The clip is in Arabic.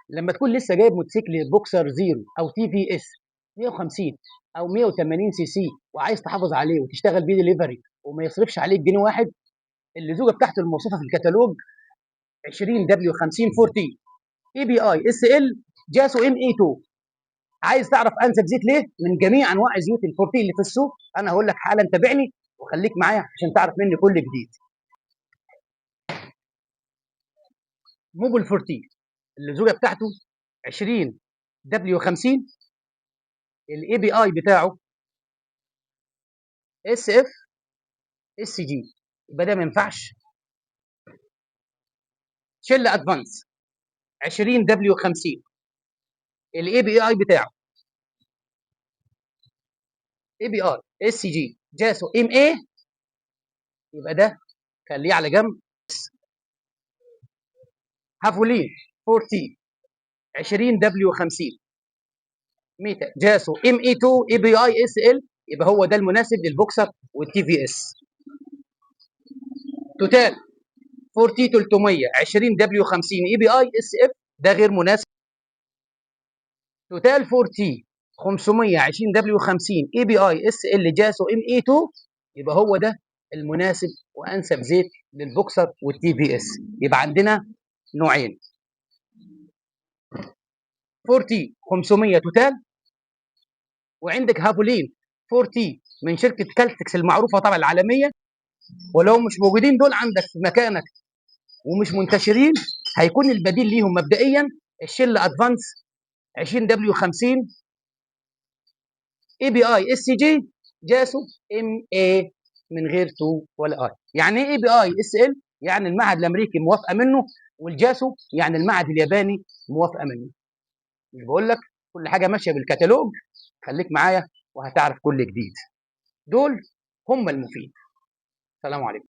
لما تكون لسه جايب موتوسيكل بوكسر زيرو او تي في اس 150 او 180 سي سي وعايز تحافظ عليه وتشتغل بيه دليفري وما يصرفش عليك جنيه واحد، اللزوجه بتاعته الموصوفه في الكتالوج 20 دبليو 50 40 اي بي اي اس ال جاسو ام اي 2. عايز تعرف انسب زيت ليه من جميع انواع زيوت ال 40 اللي في السوق؟ انا هقول لك حالا، تابعني وخليك معايا عشان تعرف مني كل جديد. موبل 40 اللزوجه بتاعته 20 دبليو 50، الاي بي اي بتاعه اس اف اس جي، يبقى ده ما ينفعش. شيل ادفانس 20 دبليو 50، الاي بي اي بتاعه اي بي اي اس جي جاسو ام اي، يبقى ده خليه على جنب. هافولين 40 20 دبليو 50 ميتا جاسو ام اي 2 اي بي اي اس ال، يبقى هو ده المناسب للبوكسر والتي في اس. توتال 40 300 20 دبليو 50 اي بي اي اس اف، ده غير مناسب. توتال 40 520 دبليو 50 اي بي اي اس ال جاسو ام اي 2، يبقى هو ده المناسب وانسب زيت للبوكسر والتي في اس. يبقى عندنا نوعين، 40 500 توتال، وعندك هافولين 40 من شركه كالتكس المعروفه طبعا العالميه. ولو مش موجودين دول عندك في مكانك ومش منتشرين، هيكون البديل ليهم مبدئيا الشيل ادفانس 20 دبليو 50 اي بي اي اس جي جاسو ام اي من غير تو ولا اي. يعني ايه اي بي اي اس ال؟ يعني المعهد الامريكي موافقه منه، والجاسو يعني المعهد الياباني موافقه منه. مش بقول لك كل حاجه ماشيه بالكتالوج؟ خليك معايا وهتعرف كل جديد. دول هم المفيد. السلام عليكم.